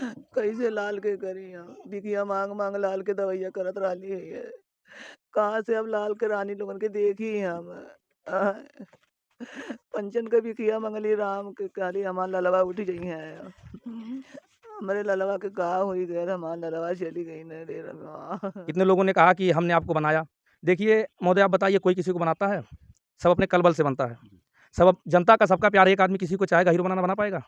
कैसे लाल के करी हम बिकिया मांग मांग लाल के दवैया करत रहली है। कहाँ से अब लाल के रानी लोगन के देखी हम। आय, पंचन के बिकिया मंगली राम के कहली हमार ललवा उठ गई है। हमारे ललवा के का हुई गए हमार ललवा चली गई न रे रवा। कितने लोगों ने कहा कि हमने आपको बनाया। देखिए महोदय, आप बताइए, कोई किसी को बनाता है? सब अपने कल-बल से बनता है। सब जनता का सबका प्यार, एक आदमी किसी को चाहेगा हीरो बना पाएगा?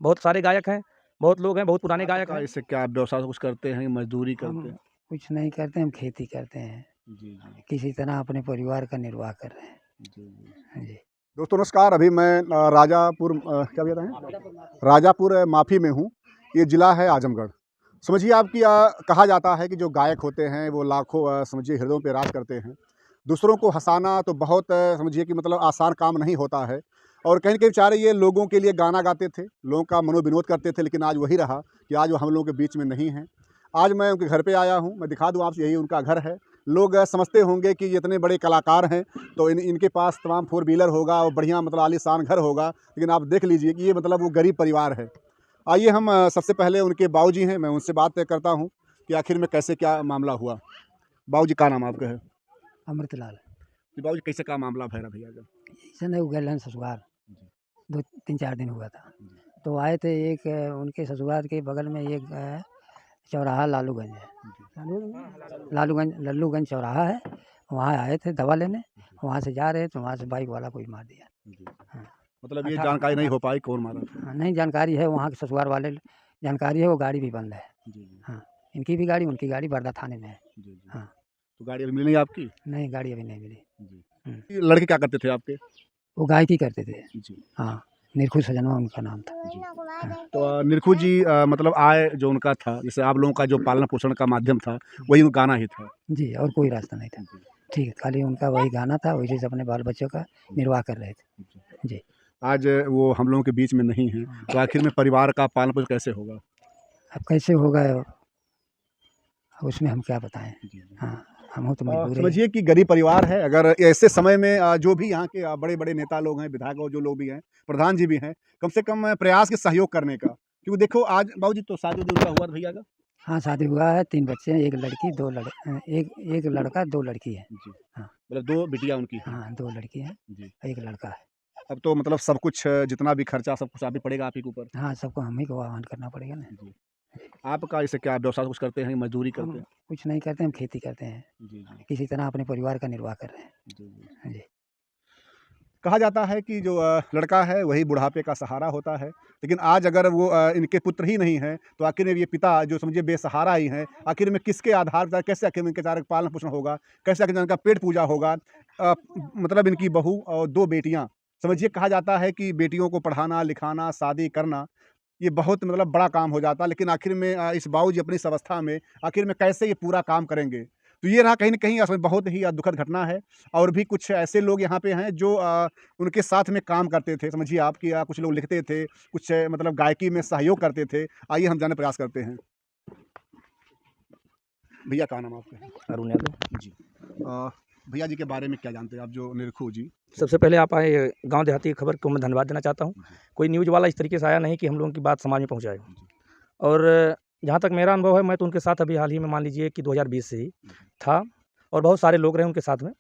बहुत सारे गायक हैं, बहुत लोग हैं, बहुत पुराने गायक आपका हैं। इससे क्या, आप व्यवसाय कुछ करते हैं, मजदूरी करते हम हैं? कुछ नहीं करते, हम खेती करते हैं। जी, जी। किसी तरह अपने परिवार का निर्वाह कर रहे हैं। जी, जी। हाँ जी। दोस्तों नमस्कार, अभी मैं राजापुर क्या कहते हैं, राजापुर माफी में हूँ। ये ज़िला है आजमगढ़। समझिए आपकी कहा जाता है कि जो गायक होते हैं वो लाखों समझिए हृदयों पे राज करते हैं। दूसरों को हँसाना तो बहुत समझिए कि मतलब आसान काम नहीं होता है। और कहीं न कहीं बेचारे ये लोगों के लिए गाना गाते थे, लोगों का मनोविनोद करते थे, लेकिन आज वही रहा कि आज वो हम लोगों के बीच में नहीं हैं। आज मैं उनके घर पे आया हूँ, मैं दिखा दूँ आपसे, यही उनका घर है। लोग समझते होंगे कि ये इतने बड़े कलाकार हैं तो इनके पास तमाम फोर व्हीलर होगा और बढ़िया मतलब आलीशान घर होगा, लेकिन आप देख लीजिए कि ये मतलब वो गरीब परिवार है। आइए हम सबसे पहले उनके बाबूजी हैं, मैं उनसे बात करता हूँ कि आखिर में कैसे क्या मामला हुआ। बाबूजी क्या नाम आपका है? अमृतलाल। कि बाबूजी कैसे क्या मामला भैरा भैया का? ऐसा नहीं, वो गए हैं ससुराल। 2-3-4 दिन हुआ था। तो आए थे एक उनके ससुराल के बगल में एक चौराहा लालूगंज है। लालूगंज लल्लूगंज चौराहा है। वहाँ आए थे दवा लेने। वहाँ से जा रहे तो वहाँ से बाइक वाला कोई मार दिया। हाँ। मतलब ये 18 जानकारी नहीं हो पाई कौन मारा था? हाँ, नहीं जानकारी है, वहाँ के ससुराल वाले जानकारी है, वो गाड़ी भी बंद है। जी, जी। हाँ, इनकी भी गाड़ी, उनकी गाड़ी बरदा थाने में है। जी, जी। हाँ। तो गाड़ी अभी मिली नहीं आपकी? नहीं, गाड़ी अभी नहीं मिली। जी। ये लड़के क्या करते थे आपके? वो गायकी करते थे। जी। हाँ, निरखु सजनवा उनका नाम था। जी। हाँ। तो निरखु जी मतलब आय जो उनका था, जैसे आप लोगों का जो पालन-पोषण का माध्यम था, वही वो गाना ही था। जी, और कोई रास्ता नहीं था। जी। ठीक है, खाली उनका वही गाना था, उसी से अपने बाल-बच्चों का निर्वाह कर रहे थे। जी। आज वो हम लोगों के बीच में नहीं हैं, तो आखिर में परिवार का पालन-पोषण कैसे होगा? अब कैसे होगा, उसमें हम क्या बताएँ? हाँ, हम हो तो मजबूर ही हैं। समझिए कि गरीब परिवार है। अगर ऐसे समय में जो भी यहाँ के बड़े-बड़े नेता लोग हैं, विधायक और जो लोग भी हैं, प्रधान जी भी हैं, कम से कम प्रयास के सहयोग करने का। क्योंकि देखो आज बाबूजी तो शादी-वादी उनका हुआ था भैया का? हाँ, शादी हुआ है, 3 बच्चे हैं, 1 लड़की, 2 एक लड़का, 2 लड़की हैं। जी। हाँ। मतलब 2 बिटिया उनकी हैं। हाँ, 2 लड़की हैं, जी। 1 लड़का है। अब तो मतलब सब कुछ जितना भी खर्चा सब कुछ आप ही पड़ेगा आप ही के ऊपर। हाँ, सबको हम ही को आह्वान करना पड़ेगा ना। जी। आपका इससे क्या व्यवसाय कुछ करते हैं, मज़दूरी करते हम हैं? कुछ नहीं करते, हम खेती करते हैं। जी, जी। किसी तरह अपने परिवार का निर्वाह कर रहे हैं। जी, जी। हाँ जी। कहा जाता है कि जो लड़का है वही बुढ़ापे का सहारा होता है, लेकिन आज अगर वो इनके पुत्र ही नहीं हैं, तो आखिर में ये पिता जो समझिए बेसहारा ही हैं, आखिर में किसके आधार पर कैसे आखिर में इनके बेचारे का पालन-पोषण होगा? कैसे आखिर इनका पेट पूजा होगा? मतलब इनकी बहू और 2 बेटियाँ, समझिए कहा जाता है कि बेटियों को पढ़ाना, लिखाना, शादी करना, ये बहुत मतलब बड़ा काम हो जाता है, लेकिन आखिर में इस बाबूजी अपनी इस अवस्था में आखिर में कैसे ये पूरा काम करेंगे? तो ये रहा कहीं न कहीं असल बहुत ही दुखद घटना है। और भी कुछ ऐसे लोग यहाँ पे हैं जो उनके साथ में काम करते थे। समझिए आप कि कुछ लोग लिखते थे, कुछ मतलब गायकी में सहयोग करते थे। आइए हम जानने का प्रयास करते हैं। भैया क्या नाम है आपका? अरुण यादव। जी। भैया जी के बारे में क्या जानते हैं आप जो निरखु जी? सबसे पहले आप आए गाँव देहाती की खबर को मैं धन्यवाद देना चाहता हूँ। कोई न्यूज़ वाला इस तरीके से आया नहीं कि हम लोगों की बात समाज में पहुँचाए। और जहाँ तक मेरा अनुभव है, मैं तो उनके साथ अभी हाल ही में मान लीजिए कि 2020 से ही था, और बहुत सारे लोग रहे उनके साथ में,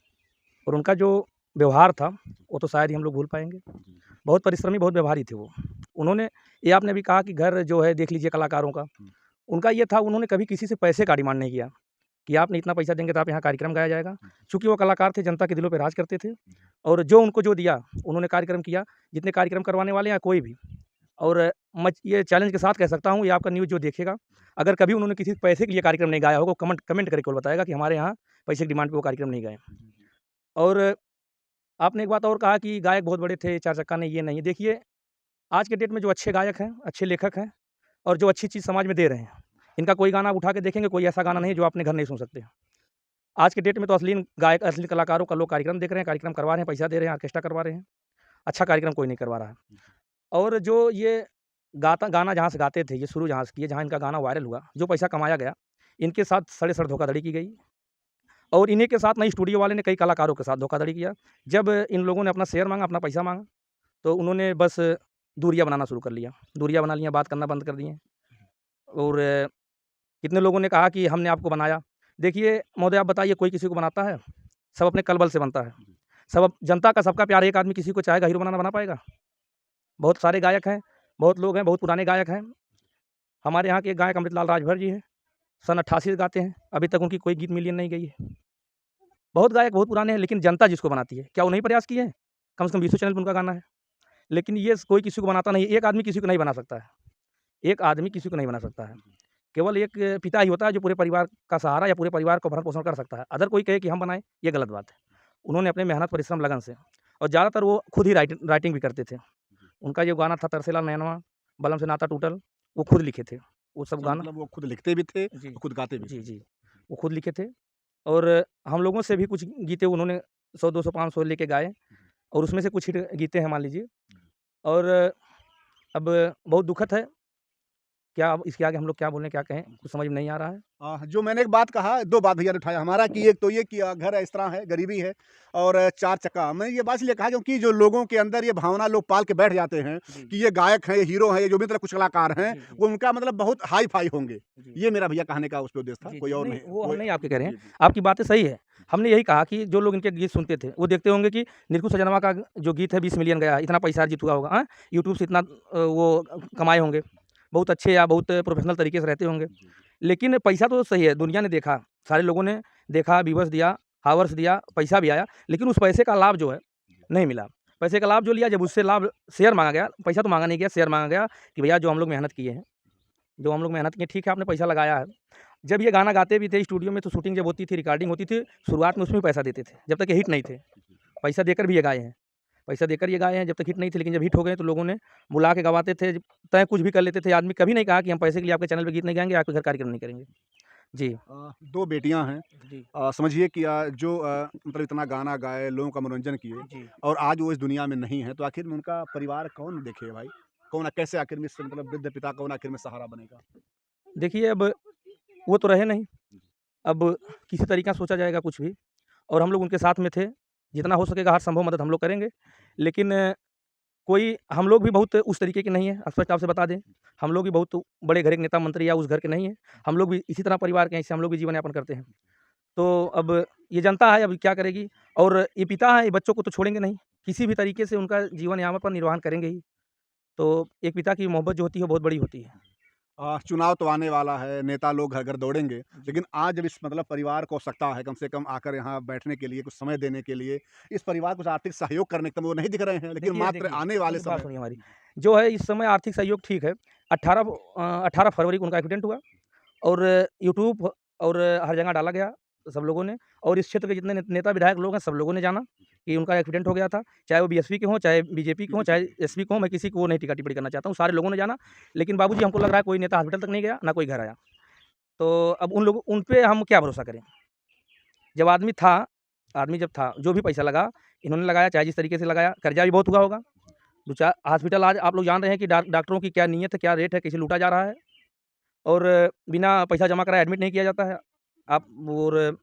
और उनका जो व्यवहार था, वो तो शायद ही हम लोग भूल पाएँगे। बहुत परिश्रमी, बहुत व्यवहारी थे वो। उन्होंने, ये आपने अभी कहा कि घर जो है देख लीजिए कलाकारों का, उनका ये था, उन्होंने कभी किसी से पैसे का डिमांड नहीं किया कि आपने इतना पैसा देंगे तो आप यहाँ कार्यक्रम गाया जाएगा। चूँकि वो कलाकार थे, जनता के दिलों पे राज करते थे, और जो उनको जो दिया, उन्होंने कार्यक्रम किया। जितने कार्यक्रम करवाने वाले हैं कोई भी, और मैं ये चैलेंज के साथ कह सकता हूँ, ये आपका न्यूज़ जो देखेगा, अगर कभी उन्होंने किसी पैसे के लिए कार्यक्रम नहीं गाया होगा, कमेंट करके केवल बताएगा कि हमारे यहाँ पैसे की डिमांड पे वो कार्यक्रम नहीं गाए। और आपने एक बात और कहा कि गायक बहुत बड़े थे, 4 चक्का नहीं, ये नहीं। देखिए, आज के डेट में जो अच्छे गायक हैं, अच्छे लेखक हैं, और जो अच्छी चीज़ समाज में दे रहे हैं, इनका कोई गाना आप उठा के देखेंगे, कोई ऐसा गाना नहीं है जो अपने घर नहीं सुन सकते। आज के डेट में तो अश्लील गायक, अश्लील कलाकारों का लोग कार्यक्रम देख रहे हैं, कार्यक्रम करवा रहे हैं, पैसा दे रहे हैं, ऑर्केस्ट्रा करवा रहे हैं। अच्छा कार्यक्रम कोई नहीं करवा रहा है। और जो ये गाना जहाँ से गाते थे, ये शुरू जहाँ से किए, जहाँ इनका गाना वायरल हुआ, जो पैसा कमाया गया, इनके साथ सड़े-सड़ धोखाधड़ी की गई, और इन्हीं के साथ ना स्टूडियो वाले ने कई कलाकारों के साथ धोखाधड़ी किया। जब इन लोगों ने अपना शेयर माँगा, अपना पैसा माँगा, तो उन्होंने बस दूरियाँ बनाना शुरू कर लिया। दूरियाँ बना लिया, बात करना बंद कर दिए। और कितने लोगों ने कहा कि हमने आपको बनाया। देखिए महोदय, आप बताइए, कोई किसी को बनाता है? सब अपने कल-बल से बनता है। सब जनता का सबका प्यार, एक आदमी किसी को चाहेगा हीरो बना पाएगा? बहुत सारे गायक हैं, बहुत लोग हैं, बहुत पुराने गायक हैं। हमारे यहाँ के एक गायक अमृतलाल राजभर जी हैं, सन 88 से गाते हैं, अभी तक उनकी कोई गीत मिलियन नहीं गई है। बहुत गायक बहुत पुराने हैं, लेकिन जनता जिसको बनाती है, क्या वो नहीं प्रयास किए हैं? कम से कम 20 चैनल पे उनका गाना है। लेकिन ये कोई किसी को बनाता नहीं है, एक आदमी किसी को नहीं बना सकता है। एक आदमी किसी को नहीं बना सकता है। केवल एक पिता ही होता है जो पूरे परिवार का सहारा या पूरे परिवार को भरण-पोषण कर सकता है। अदर कोई कहे कि हम बनाएँ, ये गलत बात है। उन्होंने अपने मेहनत, परिश्रम, लगन से, और ज़्यादातर वो खुद ही राइटिंग भी करते थे। उनका जो गाना था तरसेला नैनवा, बलम से नाता टूटल, वो खुद लिखे थे। वो सब अच्छा, गाना मतलब वो खुद लिखते भी थे जी, और खुद गाते भी थे। जी, जी। वो खुद लिखे थे और हम लोगों से भी कुछ गीतें उन्होंने 100, 200, 500 लेके गाए और उसमें से कुछ हिट गीतें हैं मान लीजिए। और अब बहुत दुखद है, क्या अब इसके आगे हम लोग क्या बोलें, क्या कहें, कुछ समझ में नहीं आ रहा है। जो मैंने एक बात कहा, 2 बात भैया ने उठाया हमारा कि एक तो ये कि घर इस तरह है, गरीबी है और 4 चक्का। मैं ये बात इसलिए कहा क्योंकि जो लोगों के अंदर ये भावना लोग पाल के बैठ जाते हैं जी, कि ये गायक हैं, ये हीरो हैं, ये जो भी तरह कुछ कलाकार हैं, जी, जी। वो उनका मतलब बहुत हाई-फाई होंगे। जी। ये मेरा भैया कहने का उस पे उद्देश्य था, जी, कोई जी। और नहीं, नहीं। वो हम कोई नहीं आपके कह रहे हैं। जी, जी। आपकी बातें सही है। हमने यही कहा कि जो लोग इनके गीत सुनते थे, वो देखते होंगे कि निरखु सजनवा का जो गीत है 20 मिलियन गया, इतना पैसा अर्जित हुआ होगा, हाँ? यूट्यूब से इतना वो कमाए होंगे। बहुत अच्छे या बहुत प्रोफ़ेशनल तरीके से रहते होंगे। लेकिन पैसा तो सही है, दुनिया ने देखा, सारे लोगों ने देखा, व्यूअर्स दिया, हावर्स दिया, पैसा भी आया, लेकिन उस पैसे का लाभ जो है, नहीं मिला। पैसे का लाभ जो लिया, जब उससे लाभ शेयर माँगा गया, पैसा तो माँगा नहीं गया, शेयर माँगा गया कि भैया जो हम लोग मेहनत किए हैं, जो हम लोग मेहनत किए, ठीक है आपने पैसा लगाया है। जब ये गाना गाते भी थे स्टूडियो में, तो शूटिंग जब होती थी, रिकॉर्डिंग होती थी, शुरुआत में उसमें भी पैसा देते थे, जब तक ये हिट नहीं थे। पैसा देकर भी ये गाए हैं। पैसा देकर ये गाए हैं, जब तक हिट नहीं थे, लेकिन जब हिट हो गए तो लोगों ने बुला के गवाते थे, चाहे कुछ भी कर लेते थे। आदमी कभी नहीं कहा कि हम पैसे के लिए आपके चैनल पे गीत नहीं गाएँगे, आपके घर कार्यक्रम नहीं करेंगे। जी। 2 बेटियाँ हैं। जी। समझिए कि जो मतलब इतना गाना गाए, लोगों का मनोरंजन किए जी। और आज वो इस दुनिया में नहीं है, तो आखिर में उनका परिवार कौन देखे भाई? कौन कैसे आखिर में इससे मतलब वृद्ध पिता कौन आखिर में सहारा बनेगा? देखिए अब वो तो रहे नहीं, अब किसी तरीका सोचा जाएगा कुछ भी और हम लोग उनके साथ में थे। जितना हो सकेगा हर संभव मदद हम लोग करेंगे। लेकिन कोई हम लोग भी बहुत उस तरीके के नहीं हैं, स्पष्ट आपसे बता दें। हम लोग भी बहुत बड़े घर के नेता मंत्री या उस घर के नहीं हैं। हम लोग भी इसी तरह परिवार के हैं, इससे हम लोग भी जीवन यापन करते हैं। तो अब ये जनता है, अब क्या करेगी? और ये पिता हैं, ये बच्चों को तो छोड़ेंगे नहीं। किसी भी तरीके से उनका जीवन यापन निर्वाहन करेंगे ही। तो एक पिता की मोहब्बत जो होती है, वो बहुत बड़ी होती है। चुनाव तो आने वाला है, नेता लोग घर-घर दौड़ेंगे, लेकिन आज जब इस मतलब परिवार को आवश्यकता है कम से कम आकर यहाँ बैठने के लिए, कुछ समय देने के लिए, इस परिवार को कुछ आर्थिक सहयोग करने के वो नहीं दिख रहे हैं, लेकिन देखिए, मात्र देखिए, आने वाले मेरी बात समय सुनिए हमारी। जो है इस समय आर्थिक सहयोग ठीक है। 18 फरवरी को उनका एक्सीडेंट हुआ और यूट्यूब और हर जगह डाला गया सब लोगों ने और इस क्षेत्र के जितने नेता विधायक लोग हैं, सब लोगों ने जाना कि उनका एक्सीडेंट हो गया था। चाहे वो बीएसपी के हों, चाहे बीजेपी के हों, चाहे एसपी के हों, मैं किसी को वो नहीं टिक्का-टिप्पणी करना चाहता हूँ। सारे लोगों ने जाना, लेकिन बाबूजी हमको लग रहा है कोई नेता हॉस्पिटल तक नहीं गया, ना कोई घर आया। तो अब उन पे हम क्या भरोसा करें? जब आदमी जब था, जो भी पैसा लगा, इन्होंने लगाया, चाहे जिस तरीके से लगाया, कर्जा भी बहुत हुआ होगा। 2-4 हॉस्पिटल आज आप लोग जान रहे हैं कि डॉक्टरों की क्या नीयत है, क्या रेट है, कैसे लूटा जा रहा है और बिना पैसा जमा कराए एडमिट नहीं किया जाता है। आप और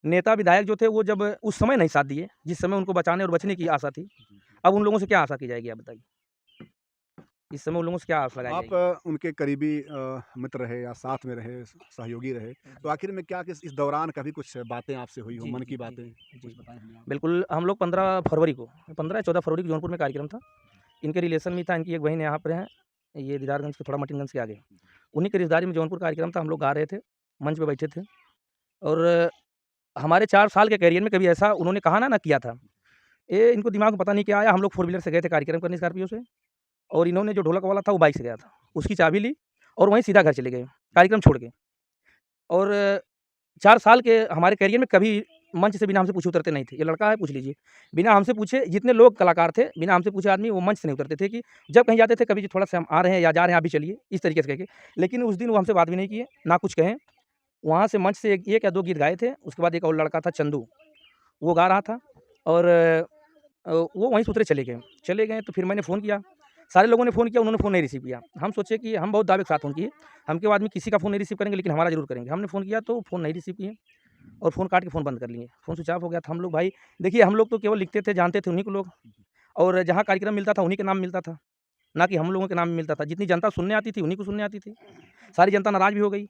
नेता विधायक जो थे, वो जब उस समय नहीं साथ दिए, जिस समय उनको बचाने और बचने की आशा थी, अब उन लोगों से क्या आशा की जाएगी, आप बताइए? इस समय उन लोगों से क्या आस लगाई आप जाएगी? उनके करीबी मित्र रहे या साथ में रहे, सहयोगी रहे, तो आखिर में क्या किस इस दौरान कभी कुछ बातें आपसे हुई हो, जी, मन जी, की जी, बातें? जी। कुछ बताएँ हमें आप। बिल्कुल, हम लोग 15 फरवरी को 15 या 14 फरवरी को जौनपुर में कार्यक्रम था। इनके रिलेशन में था, इनकी एक बहन यहाँ पे हैं, ये दीदारगंज के थोड़ा मटीनगंज के आगे। उन्हीं की रिश्तेदारी में जौनपुर कार्यक्रम था, हम लोग गा रहे थे, मंच पे बैठे थे और हमारे 4 साल के करियर में कभी ऐसा उन्होंने कहा ना किया था। ये इनको दिमाग में पता नहीं क्या आया, हम लोग फोर व्हीलर से गए थे कार्यक्रम करने स्कॉर्पियो से और इन्होंने जो ढोलक वाला था, वो बाइक से गया था। उसकी चाबी ली और वहीं सीधा घर चले गए, कार्यक्रम छोड़ के और 4 साल के हमारे करियर में कभी मंच से बिना हमसे पूछे उतरते नहीं थे। ये लड़का है, पूछ लीजिए। बिना हमसे पूछे जितने लोग कलाकार थे, बिना हमसे पूछे आदमी वो मंच से नहीं उतरते थे कि जब कहीं जाते थे कभी थोड़ा-सा हम आ रहे हैं या जा रहे हैं, आप भी चलिए, इस तरीके से कह के। लेकिन उस दिन वो हमसे बात भी नहीं किए, ना कुछ कहे। वहाँ से मंच से 1 या 2 गीत गाए थे, उसके बाद एक और लड़का था चंदू, वो गा रहा था और वो वहीं से उतरे चले गए। चले गए तो फिर मैंने फ़ोन किया, सारे लोगों ने फ़ोन किया, उन्होंने फ़ोन नहीं रिसीव किया। हम सोचे कि हम बहुत दावे के साथ फ़ोन किए, हम क्यों आदमी किसी का फ़ोन नहीं रिसीव करेंगे, लेकिन हमारा ज़रूर करेंगे। हमने फ़ोन किया तो फ़ोन नहीं रिसीव किए और फ़ोन काट के फ़ोन बंद कर लिए। फ़ोन स्विच ऑफ हो गया था। हम लोग भाई देखिए, हम लोग तो केवल लिखते थे, जानते थे उन्हीं को लोग और जहाँ कार्यक्रम मिलता था, उन्हीं के नाम मिलता था। ना कि हम लोगों के नाम में मिलता था। जितनी जनता सुनने आती थी उन्हीं को सुनने आती थी। सारी जनता नाराज़ भी हो गई,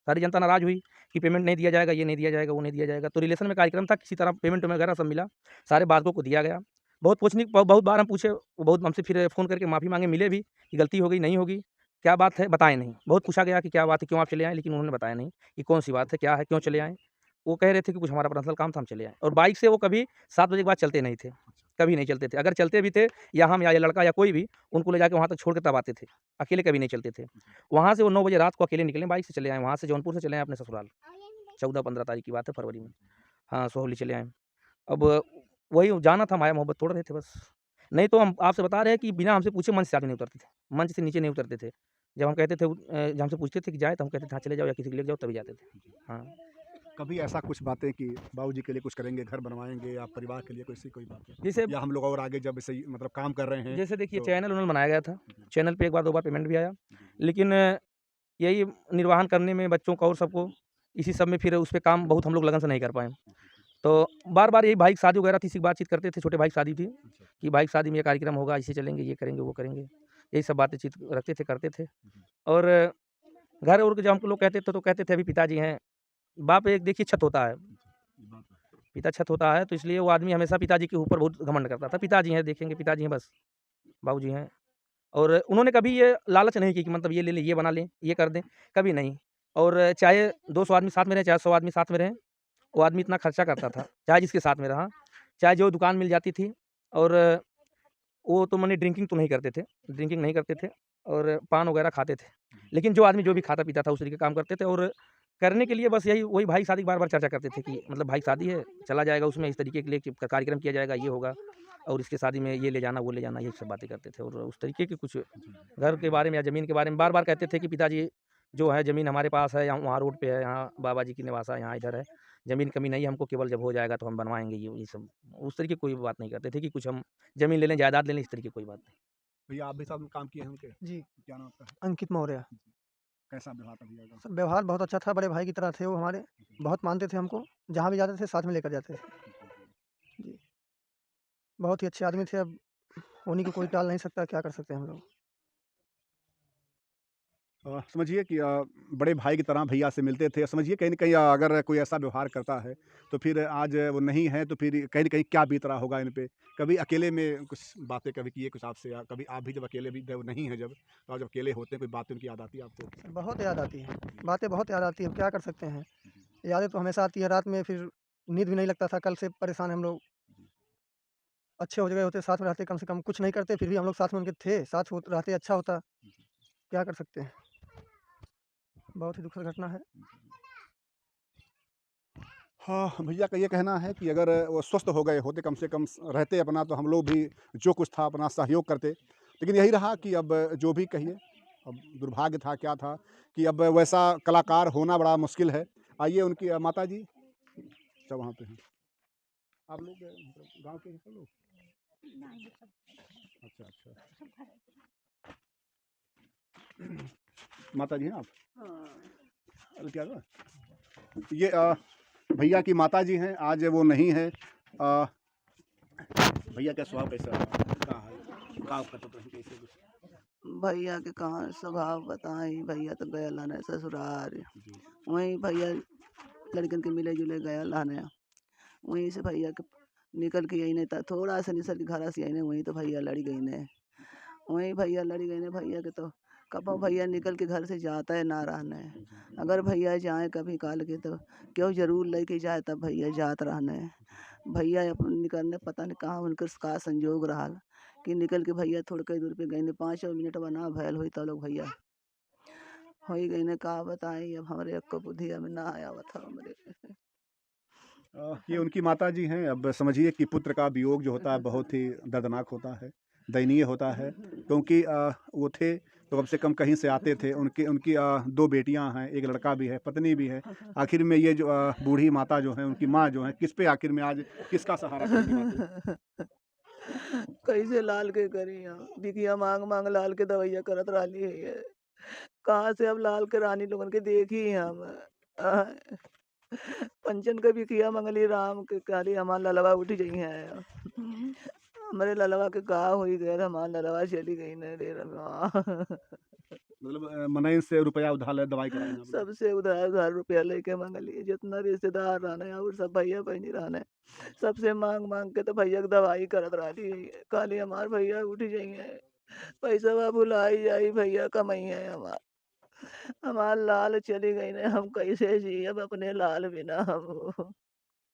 सारी जनता नाराज़ हुई कि पेमेंट नहीं दिया जाएगा, ये नहीं दिया जाएगा, वो नहीं दिया जाएगा। तो रिलेशन में कार्यक्रम था, किसी तरह पेमेंट वगैरह सब मिला, सारे बालकों को दिया गया। बहुत बार हम पूछे, वो बहुत हमसे फिर फ़ोन करके माफ़ी माँगे, मिले भी कि गलती हो गई, नहीं होगी, क्या बात है बताएँ नहीं। बहुत पूछा गया कि क्या बात है, क्यों आप चले आए? लेकिन उन्होंने बताया नहीं कि कौन-सी बात है, क्या है, क्यों चले आए? वो कह रहे थे कि कुछ हमारा पर्सनल काम था, हम चले आए। और बाइक से वो कभी 7 बजे के बाद चलते नहीं थे, कभी नहीं चलते थे। अगर चलते भी थे या हम या ये लड़का या कोई भी, उनको ले जाके वहाँ तक छोड़ के तब आते थे। अकेले कभी नहीं चलते थे। वहाँ से वो 9 बजे रात को अकेले निकले, बाइक से चले आए, वहाँ से जौनपुर से चले आए अपने ससुराल। 14-15 तारीख की बात है, फरवरी में। हाँ, सोहली चले आए। अब वही जाना था, माया मोहब्बत तोड़ रहे थे बस। नहीं तो हम आपसे बता रहे हैं कि बिना हमसे पूछे मंच से आगे नहीं उतरते थे। मंच से नीचे नहीं उतरते थे। जब हम कहते थे जब हमसे पूछते थे कि जाएँ, तो हम कहते थे हाँ, चले जाओ या किसी को लेके जाओ, तभी जाते थे। हाँ। कभी ऐसा कुछ बातें कि बाबूजी के लिए कुछ करेंगे, घर बनवाएँगे या परिवार के लिए कोई ऐसी कोई बात है? जैसे या हम लोग और आगे जब ऐसे ही मतलब काम कर रहे हैं जैसे देखिए तो चैनल उन्नल बनाया गया था। जी, चैनल पे 1 बार 2 बार पेमेंट भी आया। जी, लेकिन यही निर्वहन करने में बच्चों को और सबको, इसी सब में फिर उस पे काम बहुत हम लोग लगन से नहीं कर पाए। तो बार-बार यही भाई की शादी वगैरह थी, इसी की बातचीत करते थे, छोटे भाई की शादी थी अच्छा, कि भाई की शादी में ये कार्यक्रम होगा, ऐसे चलेंगे, ये करेंगे, वो करेंगे। यही सब बातचीत रखते थे, करते थे। और घर-ओर के जब हम लोग कहते थे, तो कहते थे अभी पिताजी हैं। बाप एक देखिए छत होता है, ये बात है। पिता छत होता है, तो इसलिए वो आदमी हमेशा पिताजी के ऊपर बहुत घमंड करता था। पिताजी हैं, देखेंगे पिताजी हैं बस, बाबूजी हैं। और उन्होंने कभी ये लालच नहीं की कि मतलब ये ले लें, ये बना लें, ये कर दें, कभी नहीं। और चाहे 200 आदमी साथ में रहें, चाहे 100 आदमी साथ में रहें, वो आदमी इतना खर्चा करता था, चाहे जिसके साथ में रहा, चाहे जो दुकान मिल जाती थी। और वो तो माने ड्रिंकिंग तो नहीं करते थे, ड्रिंकिंग नहीं करते थे और पान वगैरह खाते थे। लेकिन जो आदमी जो भी खाता पीता था उस तरीके काम करते थे। और करने के लिए बस यही वही भाई की शादी की बार-बार चर्चा करते थे कि मतलब भाई की शादी है, चला जाएगा उसमें, इस तरीके के लिए कि कार्यक्रम किया जाएगा, ये होगा और इसकी शादी में ये ले जाना, वो ले जाना, ये सब बातें करते थे। और उस तरीके के कुछ घर के बारे में या ज़मीन के बारे में बार-बार कहते थे कि पिताजी जो है ज़मीन हमारे पास है, यहाँ वहाँ रोड पे है, यहाँ बाबा जी की निवास है, यहाँ इधर है। ज़मीन कमी नहीं है हमको, केवल जब हो जाएगा तो हम बनवाएँगे ये सब। उस तरीके की कोई बात नहीं करते थे कि कुछ हम ज़मीन ले लें, जायदाद ले लें, इस तरीके की कोई बात नहीं। भैया आप भी साथ में काम किए हैं उनके? जी, क्या नाम आपका है? अंकित मौर्य। कैसा व्यवहार था भैया का? सब व्यवहार बहुत अच्छा था, बड़े भाई की तरह थे वो हमारे, बहुत मानते थे हमको, जहाँ भी जाते थे साथ में लेकर जाते थे। जी, बहुत ही अच्छे आदमी थे, अब उन्हीं को कोई टाल नहीं सकता, क्या कर सकते हैं हम लोग। समझिए कि बड़े भाई की तरह भैया से मिलते थे। समझिए कहीं न कहीं अगर कोई ऐसा व्यवहार करता है, तो फिर आज वो नहीं है, तो फिर कहीं न कहीं क्या बीत रहा होगा इन पे? कभी अकेले में कुछ बातें कभी किए कुछ आपसे, या कभी आप भी जब अकेले भी जब नहीं हैं जब, तो आप जब अकेले होते हैं, कोई बातें उनकी याद आती है आपको? बहुत याद आती है, बातें बहुत याद आती है, अब क्या कर सकते हैं। यादें तो हमेशा आती है, रात में फिर नींद भी नहीं लगता था, कल से परेशान हम लोग। अच्छे हो गए होते, साथ में रहते, कम से कम कुछ नहीं करते, फिर भी हम लोग साथ में उनके थे, साथ हो रहते अच्छा होता, क्या कर सकते हैं। बहुत ही दुखद घटना है। हाँ, भैया का ये कहना है कि अगर वो स्वस्थ हो गए होते, कम से कम रहते अपना, तो हम लोग भी जो कुछ था अपना सहयोग करते। लेकिन यही रहा कि अब जो भी कहिए, अब दुर्भाग्य था, क्या था कि अब वैसा कलाकार होना बड़ा मुश्किल है। आइए उनकी माता जी सब वहाँ पे हैं। आप लोग मतलब गाँव के हैं सब लोग? अच्छा, अच्छा। माता जी हैं आप? अरे क्या हुआ? ये भैया की माता जी हैं, आज वो नहीं है। भैया का स्वभाव कैसा है? कहाँ है? गाँव का तो कहीं कैसे कुछ? भैया के कहाँ स्वभाव बताई, भैया तो गया लाने ससुराल। जी, वहीं भैया लड़कन के मिले जुले गया लाने, वहीं से भैया के निकल के यही नहीं था, थोड़ा सा निकल के घर से यही नहीं, वहीं तो भैया लड़ी गई ने, वहीं भैया लड़ी गई ने। भैया के तो कब भैया निकल के घर से जाता है ना रहने। अगर भैया जाए कभी काल के तो क्यों जरूर लेके जाए, तब भैया जात रहने। भैया अपन निकलने पता नहीं कहाँ उनकर का संजोग रहा कि निकल के भैया थोड़ के दूर पे गए ने, 5 मिनट बना भयल हुई तो लोग भैया हो ही गई ने। का बताई अब हमारे अक्को बुद्धि में ना आया था हमरे। ये उनकी माता जी हैं। अब समझिए कि पुत्र का वियोग जो होता है बहुत ही दर्दनाक होता है, दयनीय होता है, क्योंकि वो थे तो कम से कम कहीं से आते थे। उनकी उनकी 2 बेटियां हैं, एक लड़का भी है, पत्नी भी है। आखिर में ये जो बूढ़ी माता जो है, उनकी माँ जो है, किस पे आखिर में आज किसका सहारा करेंगी माता? कैसे लाल के करी हम, बिकिया मांग मांग लाल के दवैया करत रही है। कहाँ से अब लाल के रानी लोगन के देखी हम। आय, पंचन के बिकिया मंगली राम के काली हमार ललवा उठ गई है। हमारे ललवा के का हुई गए हमार ललवा चली गई न रे रवा। मतलब मनई से रुपया उधार ले दवाई कराई ना सबसे उधार रुपया लेके मंगली जितना रिश्तेदार रहने और सब भैया बहनी रहने सबसे मांग मांग के तो भैया के दवाई करत रही काली हमार भैया उठ जाइए पैसा बा भुलाई जाई भैया कमाई है हमार लाल चली गई ने हम कैसे जी अब अपने लाल बिना हम।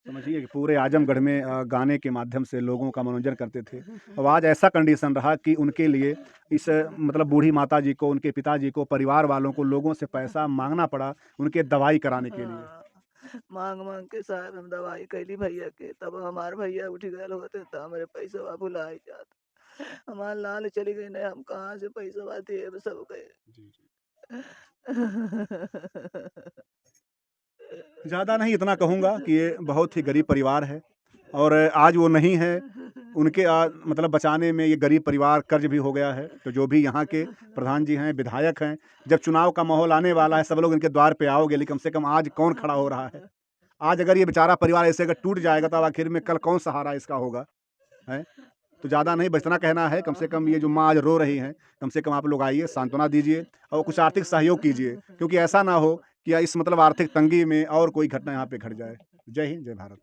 समझिए कि पूरे आजमगढ़ में गाने के माध्यम से लोगों का मनोरंजन करते थे। अब आज ऐसा कंडीशन रहा कि उनके लिए इस मतलब बूढ़ी माता जी को, उनके पिताजी को, परिवार वालों को लोगों से पैसा मांगना पड़ा उनके दवाई कराने के लिए। हाँ, मांग मांग के साहब हम दवाई कैली भैया के तब हमार भैया उठ गए होते तो हमारे पैसा भुलाई जात हमार लाल चली गई ने हम कहाँ से पैसा देव सब गए। ज़्यादा नहीं इतना कहूँगा कि ये बहुत ही गरीब परिवार है और आज वो नहीं है उनके मतलब बचाने में ये गरीब परिवार कर्ज भी हो गया है। तो जो भी यहाँ के प्रधान जी हैं, विधायक हैं, जब चुनाव का माहौल आने वाला है सब लोग इनके द्वार पे आओगे, लेकिन कम से कम आज कौन खड़ा हो रहा है? आज अगर ये बेचारा परिवार ऐसे अगर टूट जाएगा तो आखिर में कल कौन सहारा इसका होगा है? तो ज़्यादा नहीं बस इतना कहना है, कम से कम ये जो माँ आज रो रही हैं, कम से कम आप लोग आइए, सांत्वना दीजिए और कुछ आर्थिक सहयोग कीजिए, क्योंकि ऐसा ना हो कि इस मतलब आर्थिक तंगी में और कोई घटना यहाँ पे घट जाए। जय हिंद, जय भारत।